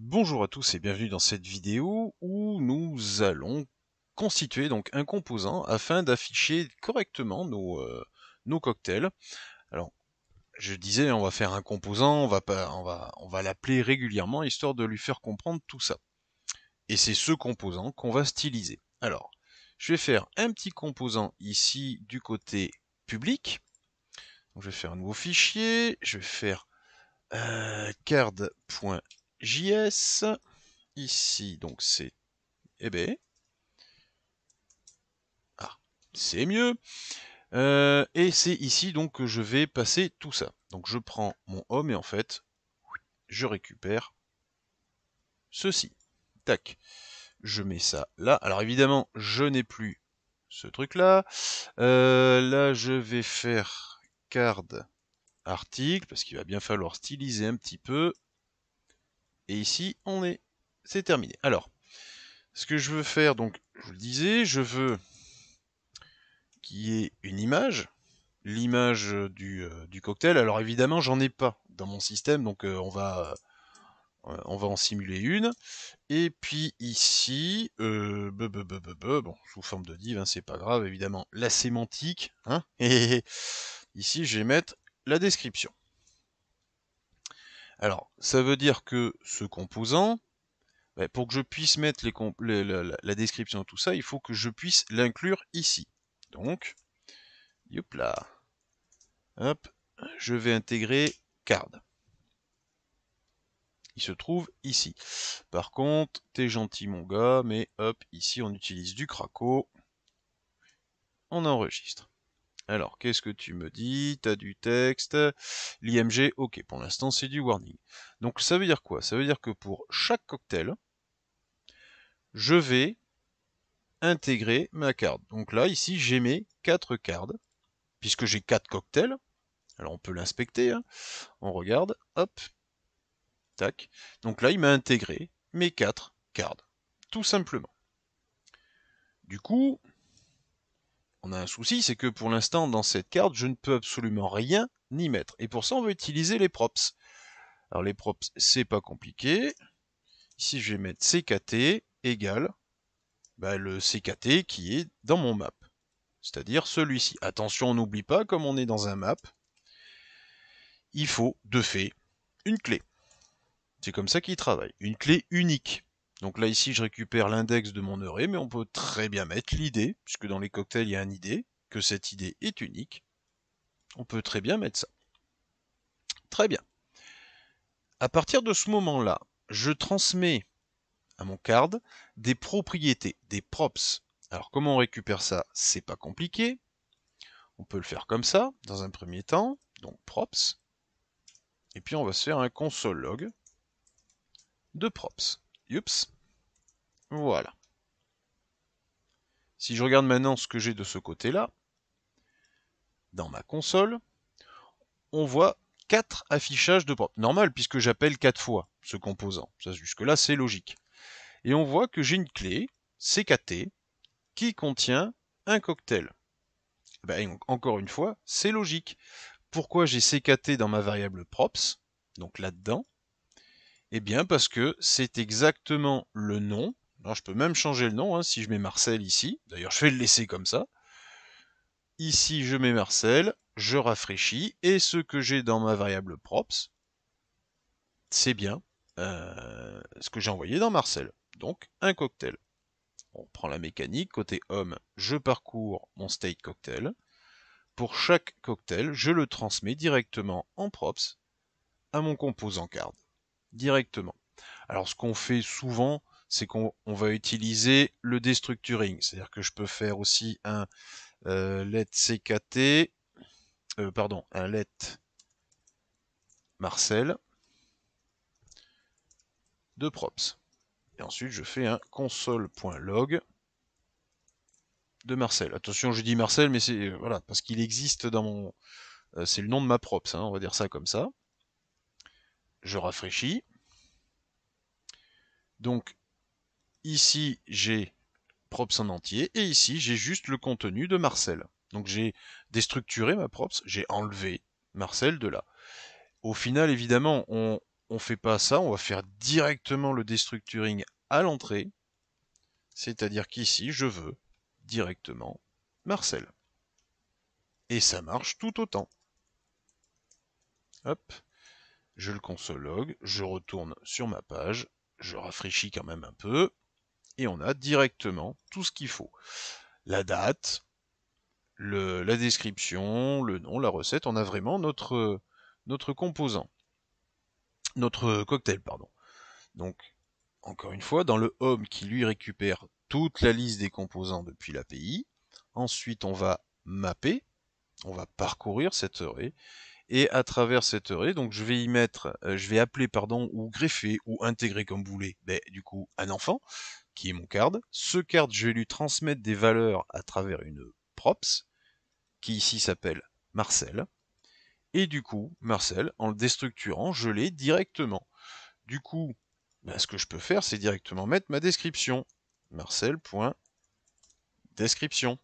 Bonjour à tous et bienvenue dans cette vidéo où nous allons constituer donc un composant afin d'afficher correctement nos cocktails. Alors, je disais, on va faire un composant, on va l'appeler régulièrement histoire de lui faire comprendre tout ça. Et c'est ce composant qu'on va styliser. Alors, je vais faire un petit composant ici du côté public. Donc, je vais faire un nouveau fichier, je vais faire card.js. Ici, donc c'est ben, ah, c'est mieux. Et c'est ici donc que je vais passer tout ça. Donc je prends mon home et en fait, je récupère ceci. Tac. Je mets ça là. Alors évidemment, je n'ai plus ce truc-là. Là, je vais faire card article parce qu'il va bien falloir styliser un petit peu. Et ici, c'est terminé. Alors, ce que je veux faire, donc, je vous le disais, je veux qu'il y ait une image. L'image du cocktail. Alors évidemment, j'en ai pas dans mon système, donc on va en simuler une. Et puis ici, bon, sous forme de div, hein, c'est pas grave, évidemment, la sémantique. Hein, et ici, je vais mettre la description. Alors, ça veut dire que ce composant, pour que je puisse mettre la description et tout ça, il faut que je puisse l'inclure ici. Donc, hop là. Hop, je vais intégrer card. Il se trouve ici. Par contre, t'es gentil mon gars, mais hop, ici on utilise du Craco. On enregistre. Alors, qu'est-ce que tu me dis? T'as du texte. L'IMG, ok, pour l'instant c'est du warning. Donc ça veut dire quoi? Ça veut dire que pour chaque cocktail, je vais intégrer ma carte. Donc là, ici, j'ai mes 4 cartes, puisque j'ai 4 cocktails. Alors on peut l'inspecter, hein. On regarde, hop, tac. Donc là, il m'a intégré mes 4 cartes, tout simplement. Du coup, on a un souci, c'est que pour l'instant, dans cette carte, je ne peux absolument rien y mettre. Et pour ça, on va utiliser les props. Alors les props, c'est pas compliqué. Ici, je vais mettre CKT égale le CKT qui est dans mon map. C'est-à-dire celui-ci. Attention, on n'oublie pas, comme on est dans un map, il faut, de fait, une clé. C'est comme ça qu'il travaille. Une clé unique. Donc là, ici, je récupère l'index de mon array, mais on peut très bien mettre l'ID, puisque dans les cocktails, il y a un ID, que cette ID est unique. On peut très bien mettre ça. Très bien. À partir de ce moment-là, je transmets à mon card des propriétés, des props. Alors comment on récupère ça? C'est pas compliqué. On peut le faire comme ça, dans un premier temps. Donc props. Et puis on va se faire un console log de props. Youps. Voilà. Si je regarde maintenant ce que j'ai de ce côté-là, dans ma console, on voit 4 affichages de props. Normal, puisque j'appelle 4 fois ce composant. Ça, jusque-là, c'est logique. Et on voit que j'ai une clé, CKT, qui contient un cocktail. Encore une fois, c'est logique. Pourquoi j'ai CKT dans ma variable props, donc là-dedans? Eh bien parce que c'est exactement le nom. Alors je peux même changer le nom, hein, si je mets Marcel ici. D'ailleurs, je vais le laisser comme ça. Ici, je mets Marcel, je rafraîchis, et ce que j'ai dans ma variable props, c'est bien ce que j'ai envoyé dans Marcel. Donc, un cocktail. On prend la mécanique, côté homme, je parcours mon state cocktail. Pour chaque cocktail, je le transmets directement en props à mon composant card. Directement. Alors ce qu'on fait souvent, c'est qu'on va utiliser le destructuring. C'est-à-dire que je peux faire aussi un let ckt, un let Marcel de props. Et ensuite, je fais un console.log de Marcel. Attention, je dis Marcel, mais c'est voilà, parce qu'il existe dans mon... c'est le nom de ma props, hein, on va dire ça comme ça. Je rafraîchis. Donc, ici, j'ai props en entier, et ici, j'ai juste le contenu de Marcel. Donc, j'ai déstructuré ma props, j'ai enlevé Marcel de là. Au final, évidemment, on fait pas ça, on va faire directement le destructuring à l'entrée. C'est-à-dire qu'ici, je veux directement Marcel. Et ça marche tout autant. Hop, je le console log, je retourne sur ma page, je rafraîchis quand même un peu, et on a directement tout ce qu'il faut. La date, la description, le nom, la recette, on a vraiment notre composant. Notre cocktail, pardon. Donc, encore une fois, dans le home qui lui récupère toute la liste des composants depuis l'API, ensuite on va mapper, on va parcourir cette array, et à travers cette array, donc je vais y mettre, je vais appeler, pardon, ou greffer, ou intégrer comme vous voulez, du coup, un enfant, qui est mon card. Ce card, je vais lui transmettre des valeurs à travers une props, qui ici s'appelle Marcel. Et du coup, Marcel, en le déstructurant, je l'ai directement. Du coup, ce que je peux faire, c'est directement mettre ma description. Marcel.description.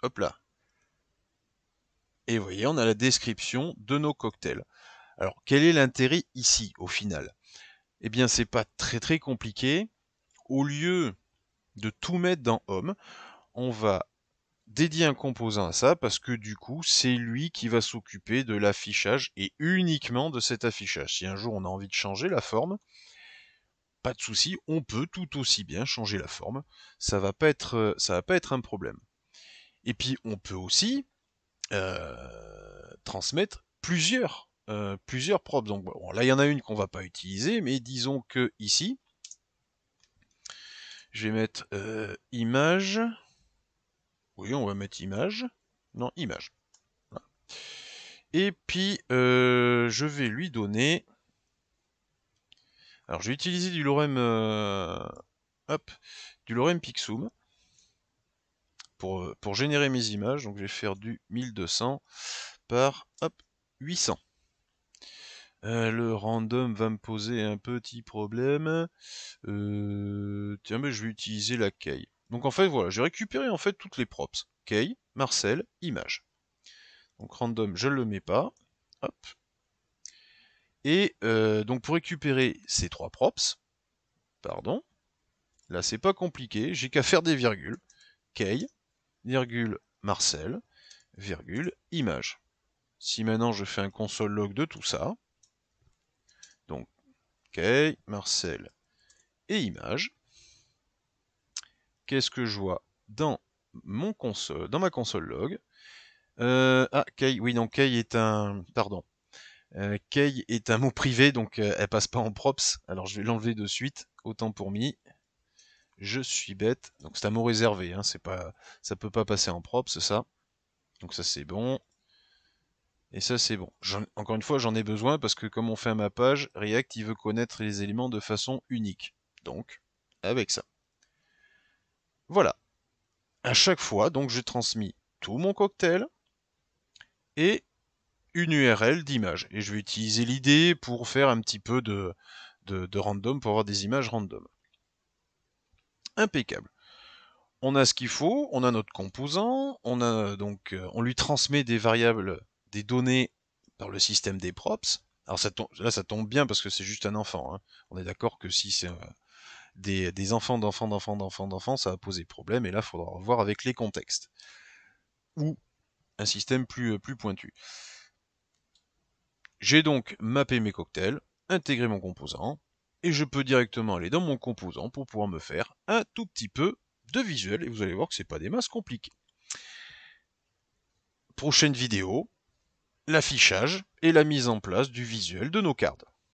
Hop là. Et vous voyez, on a la description de nos cocktails. Alors, quel est l'intérêt ici, au final? Eh bien, c'est pas très compliqué. Au lieu de tout mettre dans Home, on va dédier un composant à ça, parce que du coup, c'est lui qui va s'occuper de l'affichage, et uniquement de cet affichage. Si un jour on a envie de changer la forme, pas de souci, on peut tout aussi bien changer la forme. Ça va pas être un problème. Et puis, on peut aussi transmettre plusieurs props. Donc bon, là, il y en a une qu'on va pas utiliser, mais disons que ici, je vais mettre image. Oui, on va mettre image. Non, image. Voilà. Et puis, je vais lui donner... Alors, je vais utiliser du lorem... du lorem Pixum pour générer mes images. Donc, je vais faire du 1200 par 800. Le random va me poser un petit problème. Tiens, mais je vais utiliser la key. Donc en fait, voilà, j'ai récupéré en fait toutes les props. Key, Marcel, image. Donc random, je ne le mets pas. Hop. Et donc pour récupérer ces trois props, pardon, là c'est pas compliqué, j'ai qu'à faire des virgules. Key, virgule, Marcel, virgule, image. Si maintenant je fais un console log de tout ça, donc Key, Marcel et image, qu'est-ce que je vois dans ma console log? Key, oui, donc Key est un... Pardon. Key est un mot privé, donc elle passe pas en props. Alors je vais l'enlever de suite, autant pour moi. Je suis bête. Donc c'est un mot réservé, hein, ça peut pas passer en props, ça. Donc ça c'est bon. Et ça c'est bon. Encore une fois, j'en ai besoin parce que comme on fait à ma page, React il veut connaître les éléments de façon unique. Donc, avec ça. Voilà. À chaque fois, donc j'ai transmis tout mon cocktail et une URL d'image. Et je vais utiliser l'idée pour faire un petit peu de random, pour avoir des images random. Impeccable. On a ce qu'il faut, on a notre composant, on a donc on lui transmet des variables, des données par le système des props. Alors là ça tombe bien parce que c'est juste un enfant, hein. On est d'accord que si c'est des enfants d'enfants, ça va poser problème, et là il faudra voir avec les contextes. Ou un système plus pointu. J'ai donc mappé mes cocktails, intégré mon composant, et je peux directement aller dans mon composant pour pouvoir me faire un tout petit peu de visuel, et vous allez voir que c'est pas des masses compliquées. Prochaine vidéo, l'affichage et la mise en place du visuel de nos cartes.